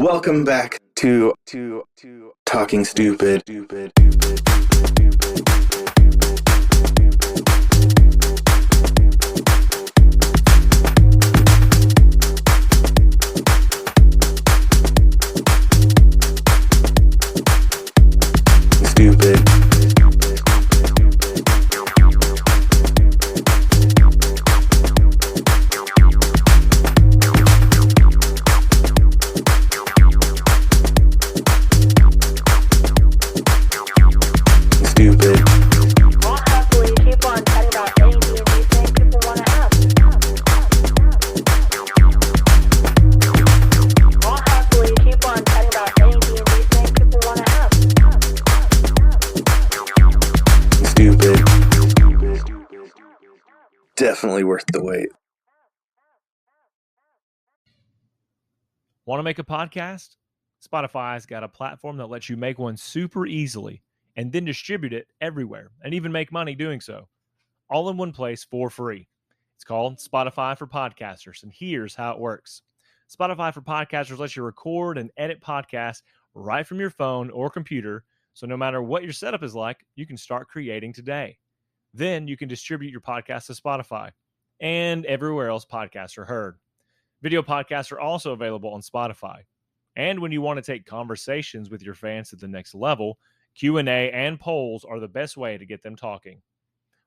Welcome back to Talking Stupid. Stupid. Definitely worth the wait. Want to make a podcast? Spotify's got a platform that lets you make one super easily and then distribute it everywhere and even make money doing so, all in one place for free. It's called Spotify for Podcasters, and here's how it works. Spotify for Podcasters lets you record and edit podcasts right from your phone or computer, so no matter what your setup is like, you can start creating today. Then you can distribute your podcast to Spotify and everywhere else podcasts are heard. Video podcasts are also available on Spotify. And when you want to take conversations with your fans to the next level, Q&A and polls are the best way to get them talking.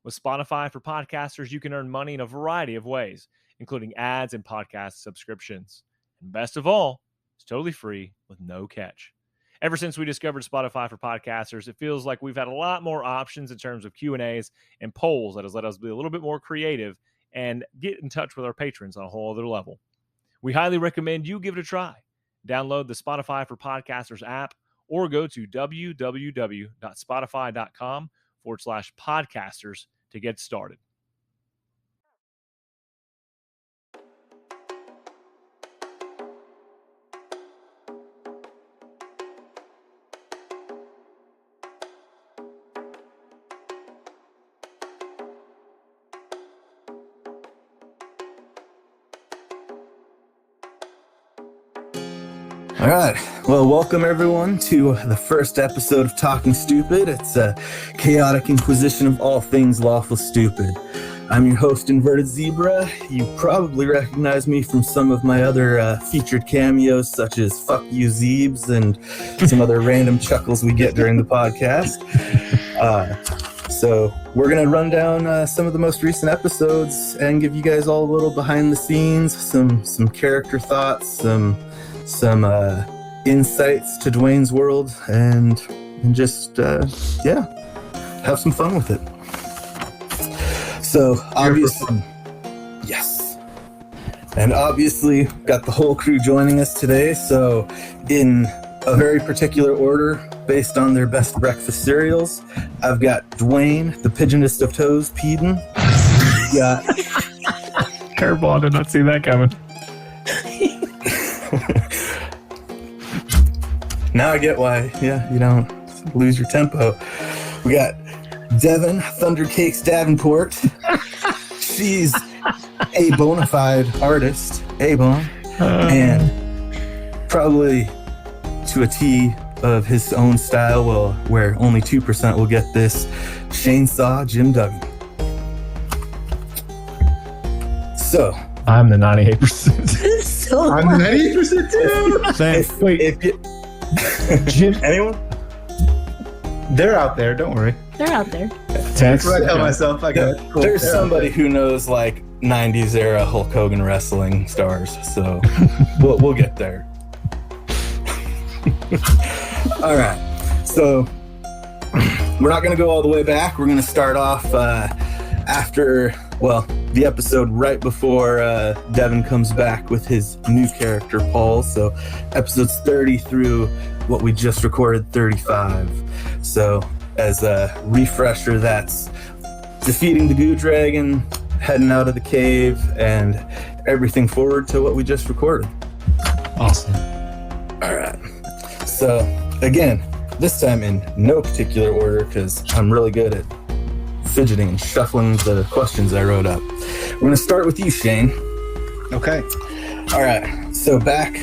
With Spotify for Podcasters, you can earn money in a variety of ways, including ads and podcast subscriptions. And best of all, it's totally free with no catch. Ever since we discovered Spotify for Podcasters, it feels like we've had a lot more options in terms of Q&As and polls that has let us be a little bit more creative and get in touch with our patrons on a whole other level. We highly recommend you give it a try. Download the Spotify for Podcasters app or go to www.spotify.com/podcasters to get started. All right. Well, welcome everyone to the first episode of Talking Stupid. It's a chaotic inquisition of all things lawful stupid. I'm your host, Inverted Zebra. You probably recognize me from some of my other featured cameos, such as Fuck You Zeebs and some other random chuckles we get during the podcast. So we're going to run down some of the most recent episodes and give you guys all a little behind the scenes, some character thoughts, some insights to Dwayne's world, and just have some fun with it. So obviously, yes, and obviously got the whole crew joining us today. So in a very particular order, based on their best breakfast cereals, I've got Dwayne, the pigeonest of toes, Peden. Got Curveball, did not see that coming. Now I get why, you don't lose your tempo. We got Devin, Thunder Cakes Davenport. She's a bona fide artist, A-Bone, and probably to a T of his own style, where only 2% will get this, Chainsaw Jim Duggan. So I'm the 98%. So I'm the 98% too. Thanks. Wait, if you, Jim, anyone? They're out there. Don't worry. they're out there. text. I tell myself I got it. Cool. There's They're somebody who knows like 90s era Hulk Hogan wrestling stars, so we'll get there. All right, so we're not going to go all the way back. We're going to start off after, the episode right before Devin comes back with his new character, Paul. So episodes 30 through what we just recorded, 35. So as a refresher, that's defeating the Goo Dragon, heading out of the cave, and everything forward to what we just recorded. Awesome. All right. So again, this time in no particular order, because I'm really good at fidgeting and shuffling the questions I wrote up. We're going to start with you, Shane. Okay. All right. So back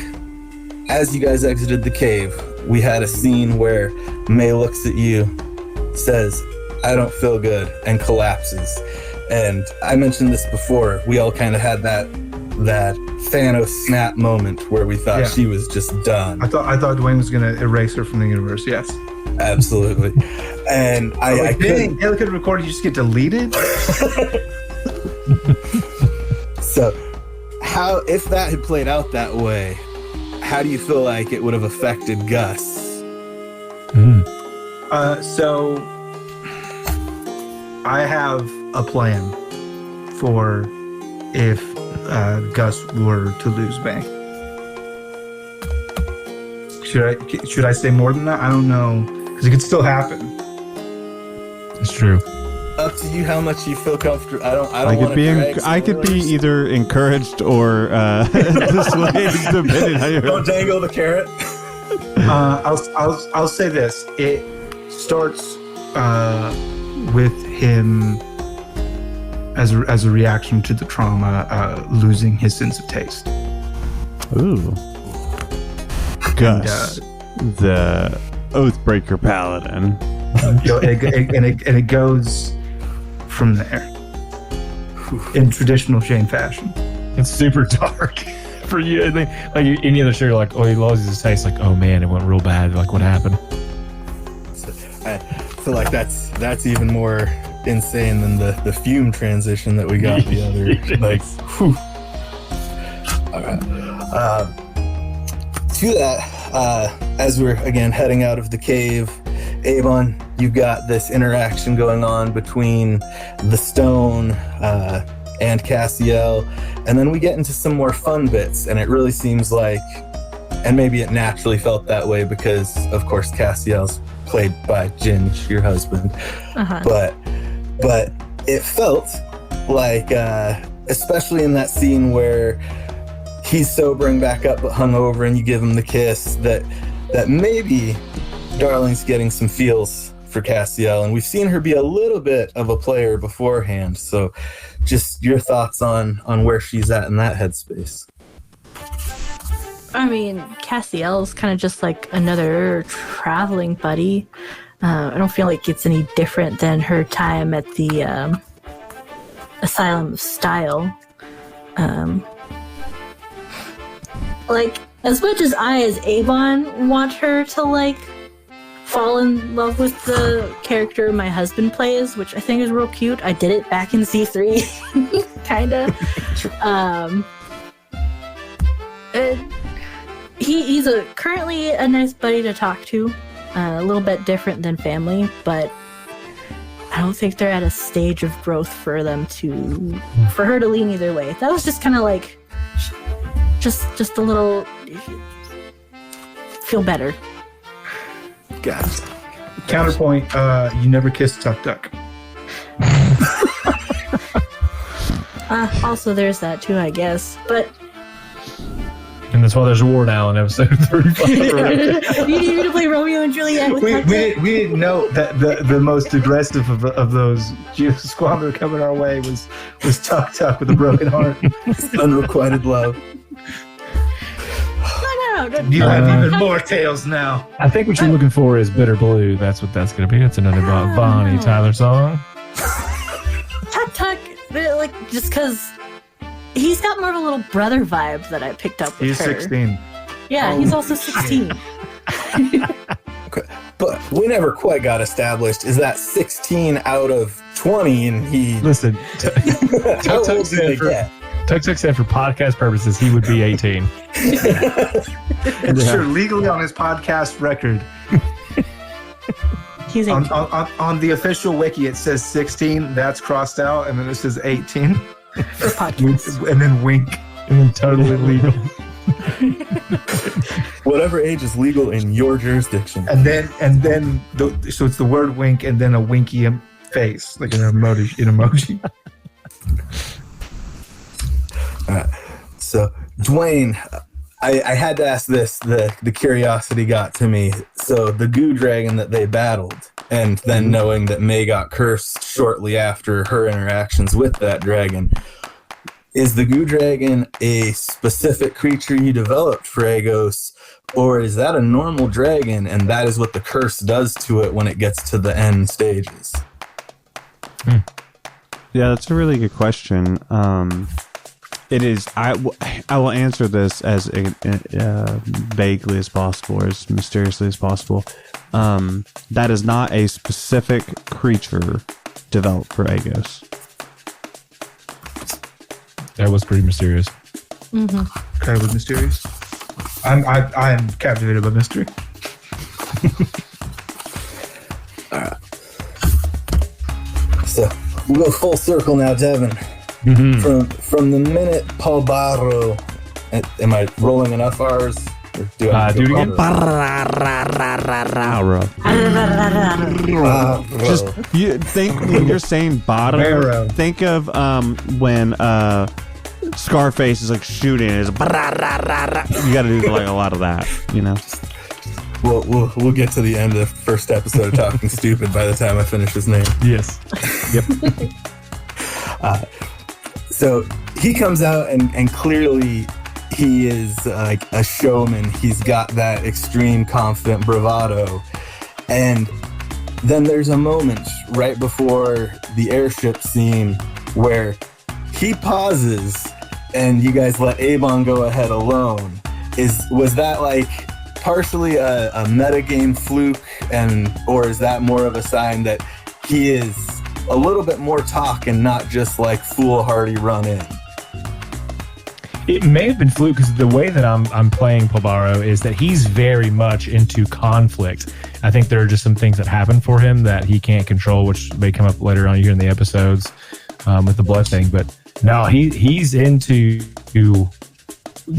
as you guys exited the cave, we had a scene where May looks at you, says, "I don't feel good," and collapses. And I mentioned this before. We all kind of had that Thanos snap moment where we thought she was just done. I thought Dwayne was gonna erase her from the universe. Yes, absolutely. And I couldn't. They could record. You just get deleted. So, if that had played out that way, how do you feel like it would have affected Gus? So I have a plan for if Gus were to lose May. Should I say more than that? I don't know, because it could still happen. It's true. Up to you how much you feel comfortable. I could be either encouraged or dissuaded, depending how you don't dangle the carrot. I'll say this. It starts with him as a reaction to the trauma, losing his sense of taste. Ooh. Gus, the Oathbreaker Paladin. And it goes from there in traditional Shane fashion. It's super dark for you. And then, like any other show, you're like, oh, he loses his taste. Like, oh man, it went real bad. Like, what happened? So I feel like that's even more insane than the fume transition that we got the other. Like, whew. All right. To that, as we're again heading out of the cave, Avon, you've got this interaction going on between the stone and Cassiel, and then we get into some more fun bits, and it really seems like, and maybe it naturally felt that way because, of course, Cassiel's played by Ginge, your husband, but it felt like, especially in that scene where he's sobering back up but hungover, and you give him the kiss, that maybe Darling's getting some feels for Cassiel, and we've seen her be a little bit of a player beforehand. So just your thoughts on where she's at in that headspace. I mean, Cassiel's kind of just like another traveling buddy. I don't feel like it's any different than her time at the Asylum of Style. Like, as much as I, as Avon, want her to, like, fall in love with the character my husband plays, which I think is real cute. I did it back in C3, kinda. He's currently a nice buddy to talk to, a little bit different than family, but I don't think they're at a stage of growth for her to lean either way. That was just kind of like, just a little feel better. Gotcha. Counterpoint, you never kissed Tuck Duck. Also, there's that too, I guess. But And that's why there's a war now in episode 35. you need me to play Romeo and Juliet with Tuck Duck? We didn't know that the most aggressive of those squander coming our way was Tuck Tuck with a broken heart. Unrequited love. No. You have even more tales now. I think what you're looking for is Bitter Blue. That's what that's going to be. It's another Bonnie Tyler song. Tuck Tuck, like, just because he's got more of a little brother vibe that I picked up with He's her. 16. Yeah, he's also 16. Okay. But we never quite got established. Is that 16 out of 20? And he... Listen, How old did they get? Tuck Tuck said for podcast purposes, he would be 18. And sure, legally on his podcast record, He's 18. on the official wiki, it says 16. That's crossed out, and then it says 18. For podcasts. And then wink. And then totally legal. Whatever age is legal in your jurisdiction. And then so it's the word wink and then a winky face, like an emoji. So, Dwayne, I had to ask this. The curiosity got to me. So, the goo dragon that they battled, and then knowing that May got cursed shortly after her interactions with that dragon, is the goo dragon a specific creature you developed for Agos, or is that a normal dragon and that is what the curse does to it when it gets to the end stages? Yeah, that's a really good question. It is. I will answer this as vaguely as possible, or as mysteriously as possible. That is not a specific creature developed for Agos. That was pretty mysterious. Kind of mysterious. I'm captivated by mystery. All right. So we'll go full circle now, Devin. From the minute Paul Barro, am I rolling enough R's? Or do I Do it again. Just you think when you're saying bottom, Barrow. think of when Scarface is like shooting. Is you got to do like a lot of that, you know. We'll get to the end of the first episode of Talking Stupid by the time I finish his name. Yes. Yep. So he comes out and clearly he is like a showman. He's got that extreme confident bravado. And then there's a moment right before the airship scene where he pauses and you guys let Avon go ahead alone. Was that like partially a metagame fluke, or is that more of a sign that he is a little bit more talk and not just like foolhardy run in? It may have been fluke because the way that I'm playing Pobaro is that he's very much into conflict. I think there are just some things that happen for him that he can't control, which may come up later on here in the episodes with the blood thing. But no, he's into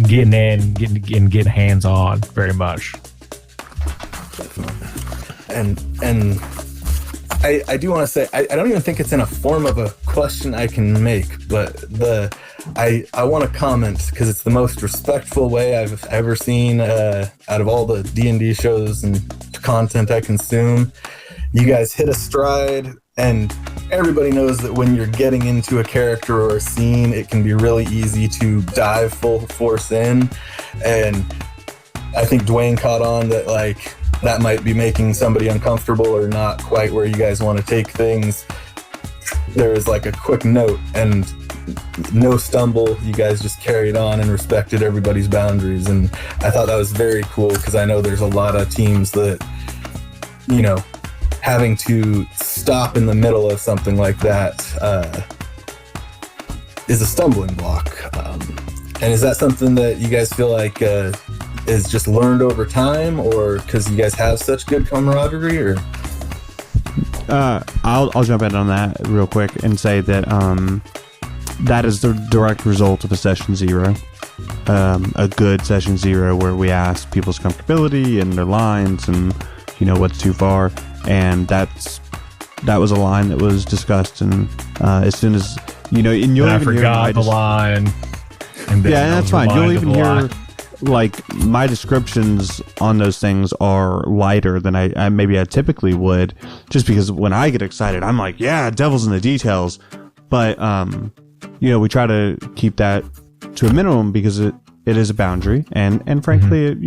getting in, getting hands on very much. And I do want to say I don't even think it's in a form of a question I can make, but I want to comment because it's the most respectful way I've ever seen out of all the D&D shows and content I consume. You guys hit a stride, and everybody knows that when you're getting into a character or a scene, it can be really easy to dive full force in. And I think Dwayne caught on that like that might be making somebody uncomfortable or not quite where you guys want to take things. There was like a quick note and no stumble. You guys just carried on and respected everybody's boundaries. And I thought that was very cool because I know there's a lot of teams that, you know, having to stop in the middle of something like that is a stumbling block. And is that something that you guys feel like is just learned over time, or because you guys have such good camaraderie? Or I'll jump in on that real quick and say that that is the direct result of a session 0, a good session 0 where we ask people's comfortability and their lines and what's too far, and that was a line that was discussed, and as soon as and you'll I even forgot hear the line. And then yeah, I that's was fine. You'll reminded even of the hear line. like my descriptions on those things are lighter than I maybe I typically would, just because when I get excited, I'm like, yeah, devil's in the details. But we try to keep that to a minimum because it is a boundary, and frankly,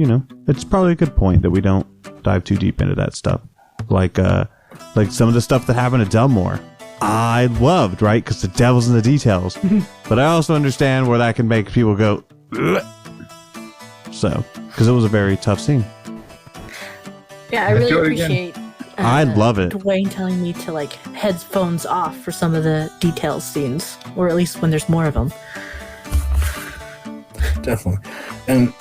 it's probably a good point that we don't dive too deep into that stuff. Like some of the stuff that happened at Delmore, I loved, right? Because the devil's in the details. But I also understand where that can make people go, ugh. So, because it was a very tough scene. Yeah, I Let's do really it again. appreciate I love it. Dwayne telling me to like headphones off for some of the detail scenes, or at least when there's more of them. definitely. And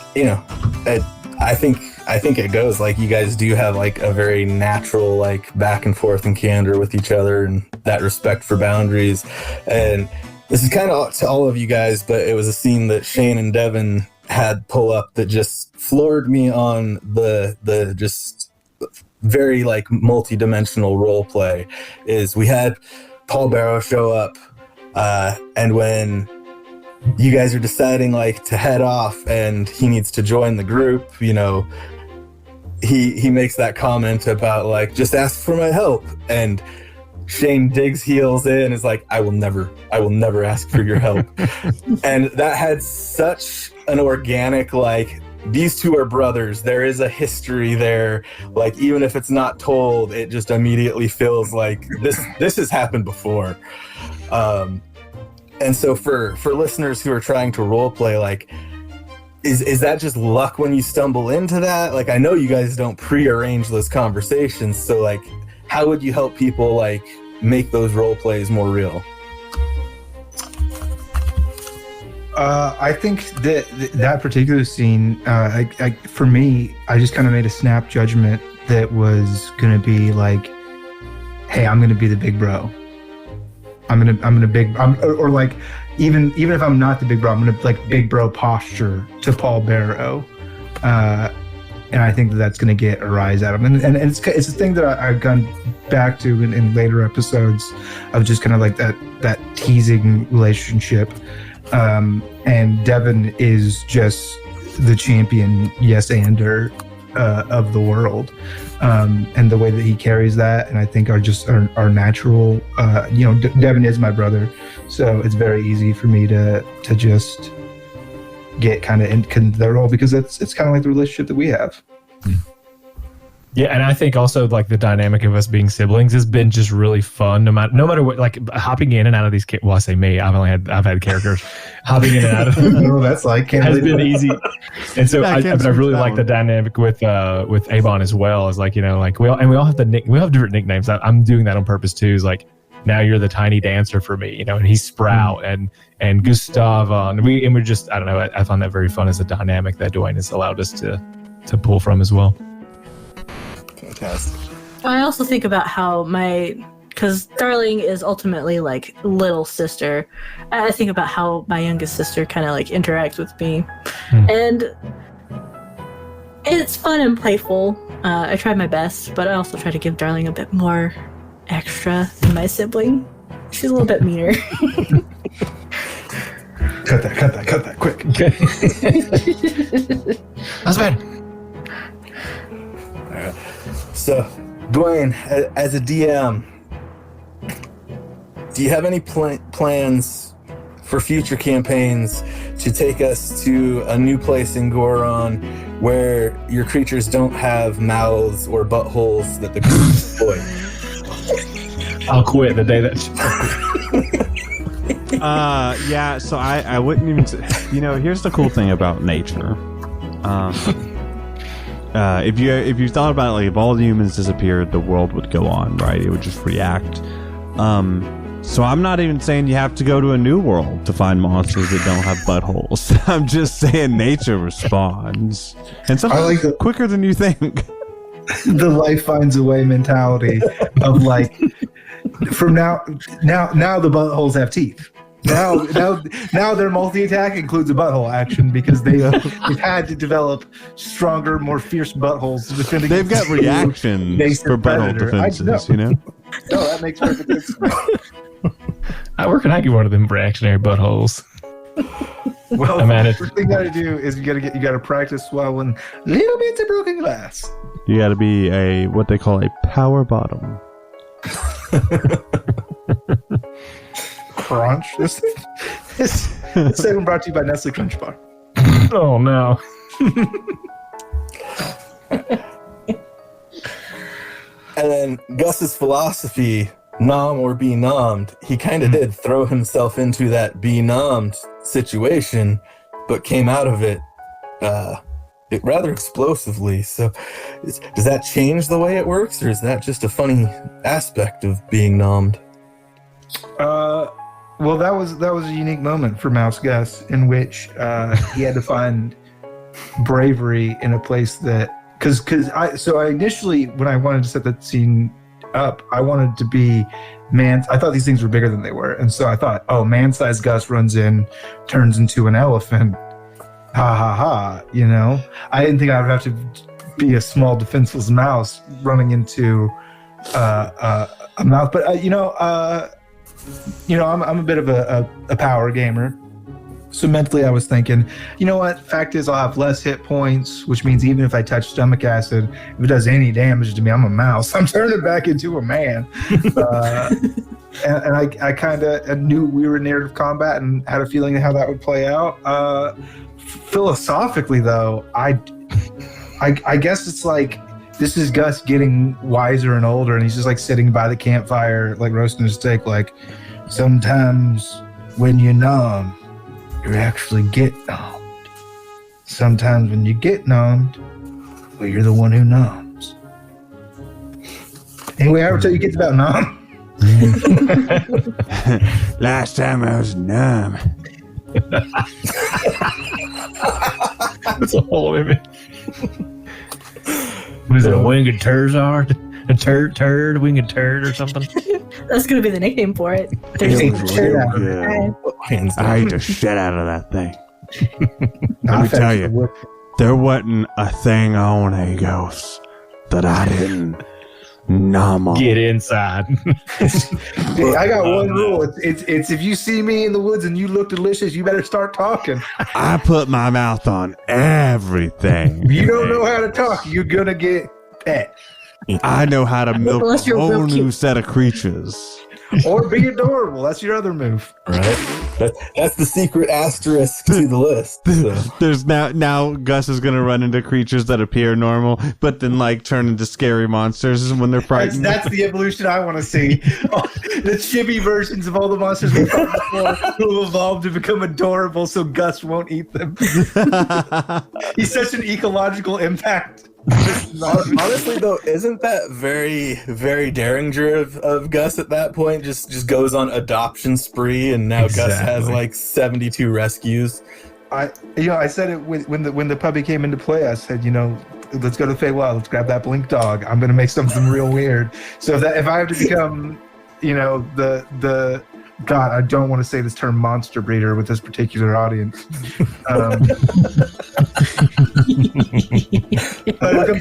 I think it goes like you guys do have like a very natural like back and forth and candor with each other, and that respect for boundaries. And this is kind of to all of you guys, but it was a scene that Shane and Devin had pull up that just floored me on the just very like multi-dimensional role play. Is we had Paul Barrow show up, and when you guys are deciding like to head off and he needs to join the group, he makes that comment about like, just ask for my help. And Shane digs heels in, is like, I will never ask for your help. And that had such an organic, like, these two are brothers. There is a history there. Like, even if it's not told, it just immediately feels like this has happened before. And so for listeners who are trying to role play, like, is that just luck when you stumble into that? Like, I know you guys don't prearrange those conversations, so like, how would you help people like make those role plays more real? I think that particular scene, for me, I just kind of made a snap judgment that was gonna be like, hey, I'm gonna be the big bro. Or like, even if I'm not the big bro, I'm gonna like big bro posture to Paul Barrow, and I think that's gonna get a rise out of him. And it's a thing that I've gone back to in later episodes of just kind of like that teasing relationship. And Devin is just the champion yes-ander of the world, and the way that he carries that, and I think are natural. Devin is my brother, so it's very easy for me to just get kind of in their role, because it's kind of like the relationship that we have. Yeah, and I think also like the dynamic of us being siblings has been just really fun. No matter what, like hopping in and out of these. Well, I say me. I've had characters hopping in and out of. Oh, that's like has been easy. And so, I really like the dynamic with Avon as well. Is like, like we all have different nicknames. I'm doing that on purpose too. Is like, now you're the tiny dancer for me, and he's Sprout and Gustav, and we're just, I don't know. I found that very fun as a dynamic that Dwayne has allowed us to pull from as well. Fantastic. I also think about how because Darling is ultimately like little sister. I think about how my youngest sister kind of like interacts with me, and it's fun and playful. I try my best, but I also try to give Darling a bit more extra than my sibling. She's a little bit meaner. Cut that, quick. Okay. That's bad. All right. So, Dwayne, as a DM, do you have any plans for future campaigns to take us to a new place in Goron where your creatures don't have mouths or buttholes that the creatures avoid? I'll quit the day that. Yeah. So I wouldn't even. Here's the cool thing about nature. If you thought about it, like if all the humans disappeared, the world would go on, right? It would just react. So I'm not even saying you have to go to a new world to find monsters that don't have buttholes. I'm just saying nature responds, and sometimes quicker than you think. The life finds a way mentality of like, from now the buttholes have teeth. Now their multi-attack includes a butthole action because they've had to develop stronger, more fierce buttholes to defend against. They've got reactions for butthole defenses, No, that makes perfect sense. Where can I get one of them reactionary buttholes? Well, the first thing you gotta do is you gotta practice swallowing little bits of broken glass. You gotta be what they call a power bottom. Crunch. This segment brought to you by Nestle Crunch Bar. Oh no. And then Gus's philosophy, nom or be nommed, he kind of did throw himself into that be nommed situation, but came out of it rather explosively. So does that change the way it works, or is that just a funny aspect of being nommed? Well, that was a unique moment for Mouse Gus, in which he had to find bravery in a place that, because I initially, when I wanted to set that scene up, I wanted to be I thought these things were bigger than they were, and so I thought, oh, man-sized Gus runs in, turns into an elephant, ha ha ha, I didn't think I would have to be a small defenseless mouse running into a mouth, but I'm a bit of a power gamer, So mentally, I was thinking, you know what? Fact is, I'll have less hit points, which means even if I touch stomach acid, if it does any damage to me, I'm a mouse. I'm turning back into a man. And I kind of knew we were in narrative combat and had a feeling of how that would play out. Philosophically, though, I guess it's like this is Gus getting wiser and older, and he's just like sitting by the campfire, like roasting a steak. Like, sometimes when you're numb, you actually get numbed. Sometimes when you get numbed, well, you're the one who numbs. Anyway, I ever tell you kids about numb? Last time I was numb. That's a whole image. Was it a winged Turzard? A turd, winged turd or something? That's gonna be the nickname for it. It Thursday. was real good. Hands down. I ate the shit out of that thing. Let me tell you, there wasn't a thing on Agos that I didn't numb on. Get inside. Hey, I got one rule. It's if you see me in the woods and you look delicious, you better start talking. I put my mouth on everything. If you don't know how to talk, you're gonna get pet. I know how to milk Unless a you're whole real new cute. set of creatures. Or be adorable. That's your other move. Right? That's the secret asterisk to the list. So. There's now Gus is gonna run into creatures that appear normal, but then like turn into scary monsters when they're frightened. That's the evolution I want to see. The chibi versions of all the monsters we fought before will evolve to become adorable so Gus won't eat them. He's such an ecological impact. Honestly, though, isn't that very, very Derringer of Gus at that point? Just goes on adoption spree, and now Gus has Exactly. like 72 rescues. I said it when the puppy came into play. I said, let's go to Feywild. Let's grab that blink dog. I'm gonna make something real weird. So if I have to become, the God, I don't want to say this term monster breeder with this particular audience. Become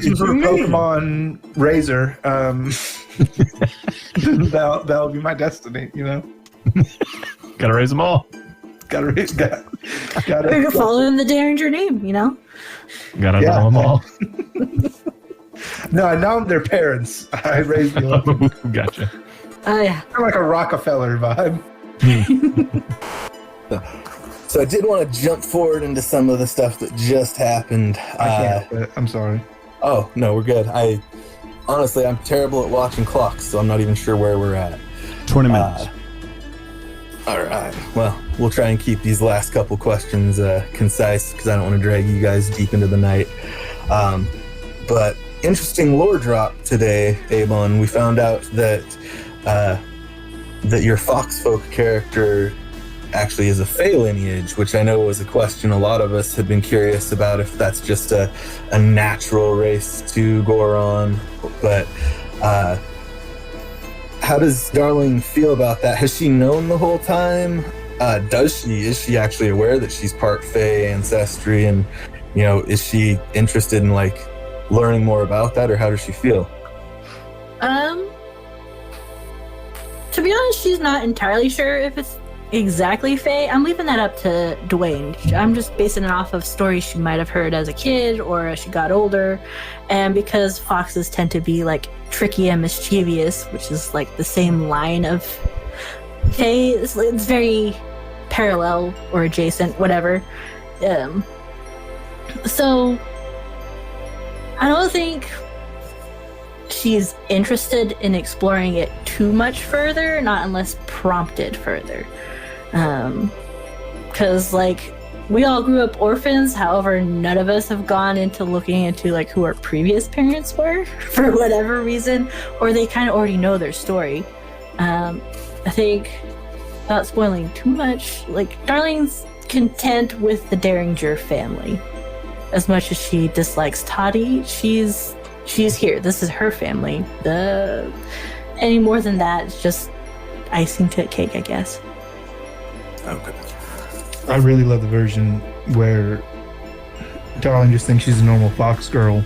some sort of Pokemon Razor. That'll be my destiny. Gotta raise them all. Gotta. We're following the Derringer name, Gotta Yeah. know them all. No, I know their parents. I raised you up. Gotcha. Oh yeah. Kind of like a Rockefeller vibe. So I did want to jump forward into some of the stuff that just happened. I can't. But I'm sorry. Oh, no, we're good. Honestly, I'm terrible at watching clocks, so I'm not even sure where we're at. 20 minutes. All right. Well, we'll try and keep these last couple questions concise because I don't want to drag you guys deep into the night. But interesting lore drop today, Abon. We found out that your Foxfolk character actually is a Fey lineage, which I know was a question a lot of us had been curious about, if that's just a natural race to Goron. But how does Darling feel about that? Has she known the whole time? Is she actually aware that she's part Fey ancestry? And, is she interested in like learning more about that, or how does she feel? To be honest, she's not entirely sure if it's exactly Fae. I'm leaving that up to Dwayne. I'm just basing it off of stories she might have heard as a kid or as she got older. And because foxes tend to be like tricky and mischievous, which is like the same line of Fae, it's very parallel or adjacent, whatever. So I don't think she's interested in exploring it too much further, not unless prompted further. Because we all grew up orphans, however none of us have gone into looking into like who our previous parents were for whatever reason, or they kind of already know their story. I think, without spoiling too much, Darling's content with the Derringer family. As much as she dislikes Toddy, she's here. This is her family. Any more than that, it's just icing to a cake, I guess. Okay. I really love the version where Darling just thinks she's a normal fox girl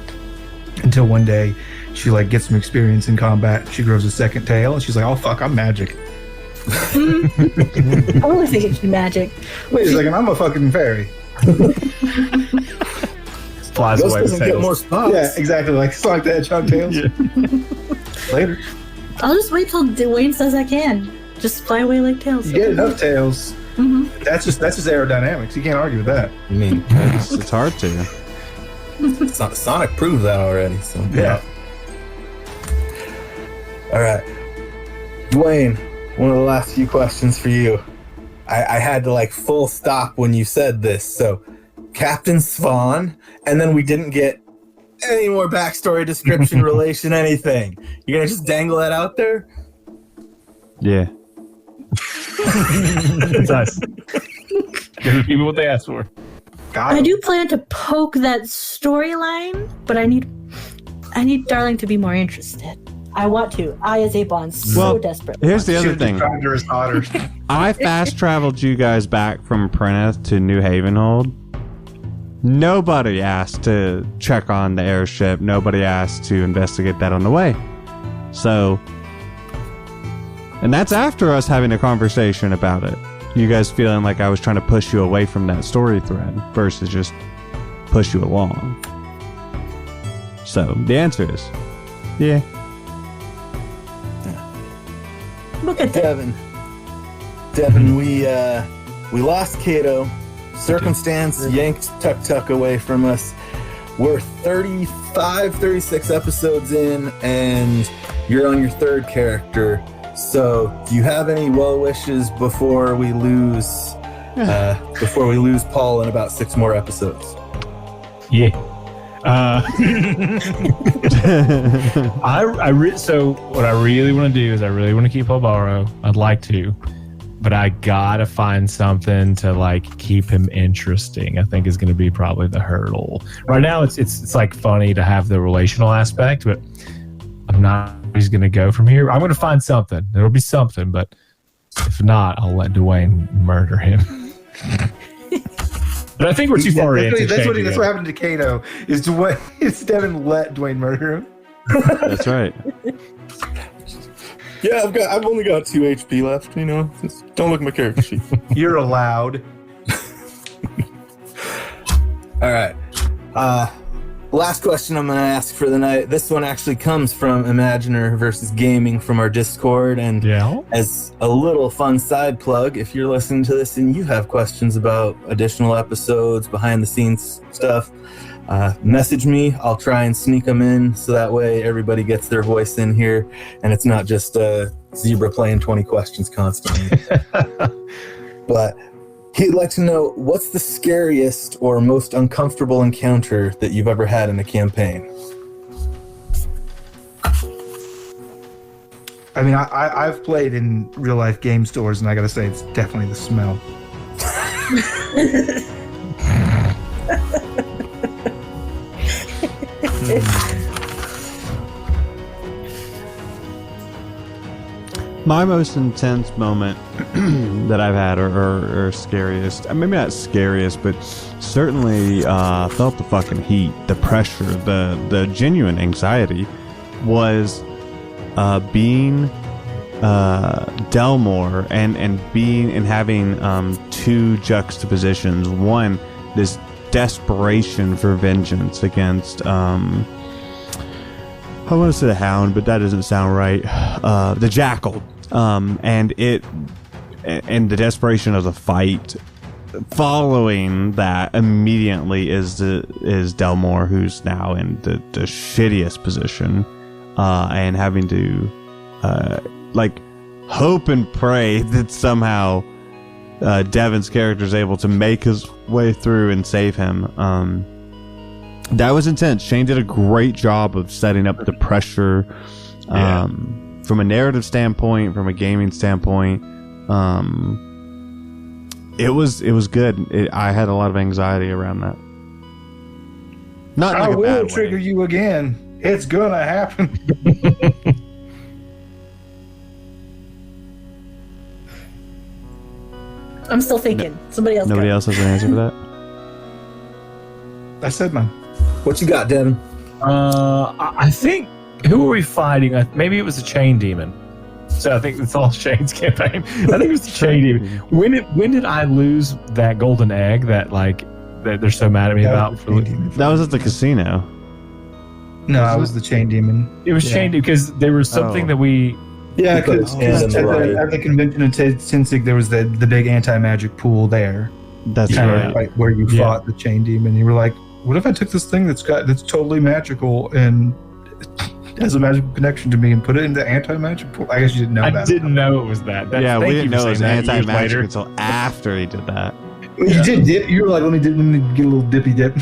until one day she gets some experience in combat. She grows a second tail and she's like, "Oh fuck, I'm magic." I only think it's magic. Wait a second, I'm a fucking fairy. Flies Ghost away with doesn't get tails. more spots. Yeah, exactly. Like Sonic the Hedgehog tails. Later. I'll just wait till Dwayne says I can. Just fly away like tails. You get enough tails. Mhm. That's just aerodynamics. You can't argue with that. I mean, It's hard to. Sonic proved that already. So Yeah. All right, Dwayne. One of the last few questions for you. I had to like full stop when you said this. So, Captain Swan, and then we didn't get any more backstory, description, relation, anything. You're gonna just dangle that out there? Yeah. It's nice. Give the people what they asked for. Got I him. do plan to poke that storyline, but I need Darling to be more interested. I want to. I, as a Bond, so Well, desperate. Here's the other Should've thing. described her as hotter. I fast traveled you guys back from Prentice to New Havenhold. Nobody asked to check on the airship. Nobody asked to investigate that on the way. So, and that's after us having a conversation about it. You guys feeling like I was trying to push you away from that story thread versus just push you along. So, the answer is, yeah. Look at that. Devin, we lost Kato. Circumstance yanked Tuk away from us. We're 36 episodes in, and you're on your third character. So, do you have any well wishes before we lose Paul in about 6 more episodes? Yeah. So what I really want to do is I really want to keep Obaro. I'd like to, but I gotta find something to like keep him interesting. I think is going to be probably the hurdle. Right now, it's like funny to have the relational aspect, but I'm not. He's going to go from here. I'm going to find something. There'll be something, but if not, I'll let Dwayne murder him. But I think we're too far in. That's what happened to Kato. Is Devin let Dwayne murder him? That's right. Yeah, I've only got 2 HP left. You know, just don't look at my character sheet. You're allowed. All right. Last question I'm going to ask for the night. This one actually comes from Imaginer versus Gaming from our Discord. And Yeah. as a little fun side plug, if you're listening to this and you have questions about additional episodes, behind the scenes stuff, message me. I'll try and sneak them in so that way everybody gets their voice in here and it's not just Zebra playing 20 questions constantly. But he'd like to know, what's the scariest or most uncomfortable encounter that you've ever had in a campaign? I mean, I've played in real life game stores, and I gotta say, it's definitely the smell. My most intense moment that I've had, or scariest, maybe not scariest, but certainly felt the fucking heat, the pressure, the genuine anxiety, was being Delmore and being and having 2 juxtapositions. One, this desperation for vengeance against I want to say the Hound, but that doesn't sound right. The Jackal, and the desperation of the fight. Following that immediately is Delmore, who's now in the shittiest position, and having to hope and pray that somehow Devin's character is able to make his way through and save him. That was intense. Shane did a great job of setting up the pressure from a narrative standpoint, from a gaming standpoint. It was good. I had a lot of anxiety around that. Not in I like a will bad trigger way. you again. It's gonna happen. I'm still thinking. Somebody else. Nobody go. else has an answer for that? I said mine. What you got, Devin? I think, who were we fighting? Maybe it was a chain demon. So I think it's all Shane's campaign. I think it was the Chain Demon. When did I lose that golden egg that they're so mad at me about? That was at the casino. No, I was the Chain Demon. It was Chain Demon because there was something that we. Yeah, because at the convention in Tensig, there was the big anti-magic pool there. That's right. Where you fought the Chain Demon. You were like, what if I took this thing that's totally magical and has a magical connection to me and put it into anti-magic pool? I guess you didn't know that. I didn't know it was that. Yeah, we didn't know it was anti-magic later. until after he did that. You did dip. You were like, let me get a little dippy dip.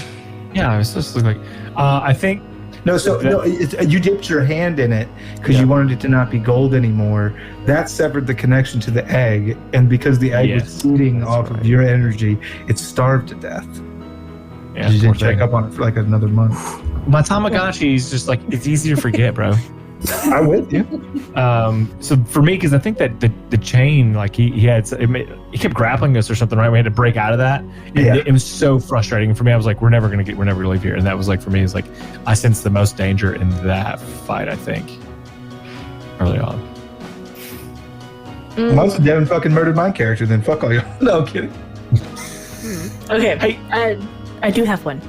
Yeah, I was just like, I think. You dipped your hand in it because you wanted it to not be gold anymore. That severed the connection to the egg, and because the egg was feeding off of your energy, it starved to death. Yeah, you didn't check up on it for like another month. My Tamagotchi is just like, it's easy to forget, bro. I'm with you. So for me, because I think that the chain, like he kept grappling us or something, right? We had to break out of that. It was so frustrating. And for me, I was like, we're never gonna leave here. And that was like, for me, it's like I sensed the most danger in that fight, I think, early on. Most of Devin fucking murdered my character, then fuck all y'all. No, I'm kidding. Okay, hey. I do have one.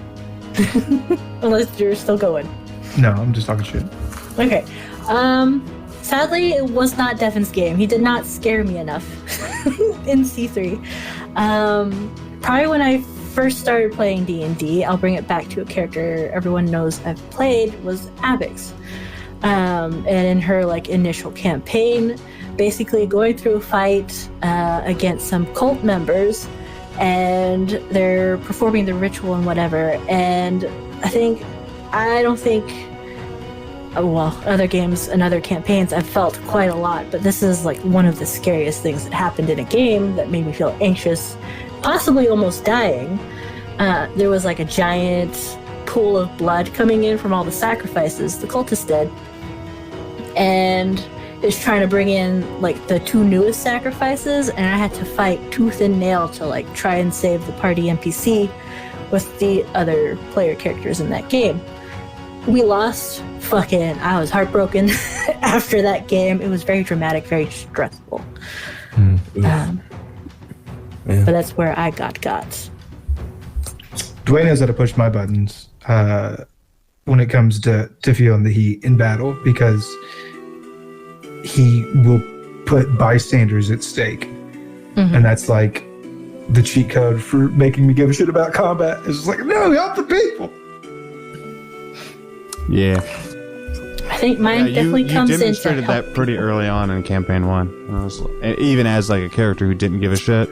Unless you're still going. No, I'm just talking shit. Okay. Sadly, it was not Devin's game. He did not scare me enough in C3. Probably when I first started playing D&D, I'll bring it back to a character everyone knows I've played, was Abix. And in her initial campaign, basically going through a fight against some cult members, and they're performing the ritual and whatever. And I don't think other games and other campaigns I've felt quite a lot, but this is one of the scariest things that happened in a game that made me feel anxious, possibly almost dying. There was a giant pool of blood coming in from all the sacrifices the cultists did, and is trying to bring in the two newest sacrifices, and I had to fight tooth and nail to try and save the party NPC with the other player characters in that game. We lost. I was heartbroken after that game. It was very dramatic, very stressful. But that's where I got. Dwayne knows how to push my buttons when it comes to feeling the heat in battle, because he will put bystanders at stake. And that's the cheat code for making me give a shit about combat. It's just no, help the people. Yeah. I think mine definitely comes in. You demonstrated that pretty early on in campaign 1. Even as a character who didn't give a shit.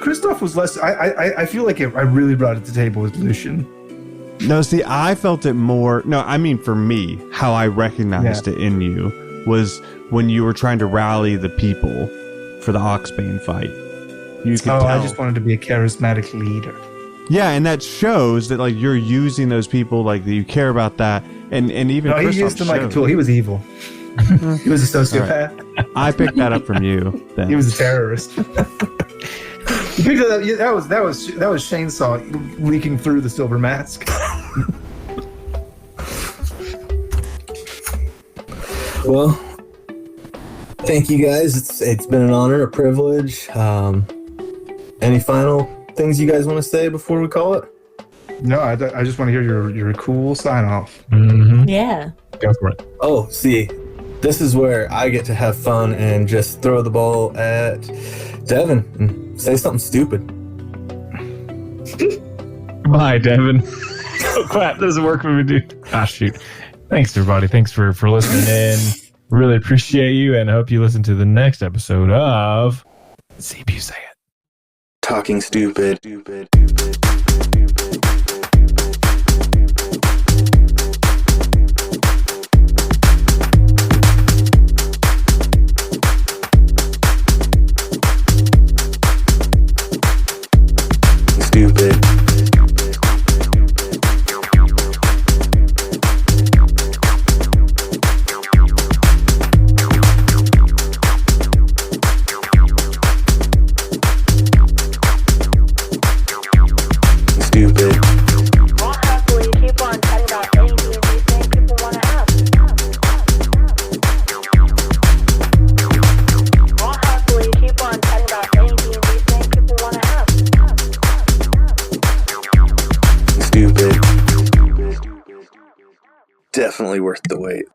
Christoph was less. I feel I really brought it to the table with Lucian. No, see, I felt it more. No, I mean for me, how I recognized it in you was when you were trying to rally the people for the Oxbane fight. You could tell. I just wanted to be a charismatic leader. Yeah, and that shows that you're using those people, that you care about that, and even no, he used them like a tool. He was evil. He was a sociopath. Right. I picked that up from you. Then. He was a terrorist. You picked it up. That was Chainsaw leaking through the silver mask. Well, thank you guys. It's been an honor, a privilege. Any final things you guys want to say before we call it? No, I just want to hear your cool sign off. Mm-hmm. Yeah. Go for it. Oh, see, this is where I get to have fun and just throw the ball at Devin and say something stupid. Bye, Devin. Oh, crap. Doesn't work when we do. Ah, shoot. Thanks, everybody. Thanks for listening in. Really appreciate you, and hope you listen to the next episode of CPU Say It. Talking stupid. Stupid. Stupid. definitely worth the wait.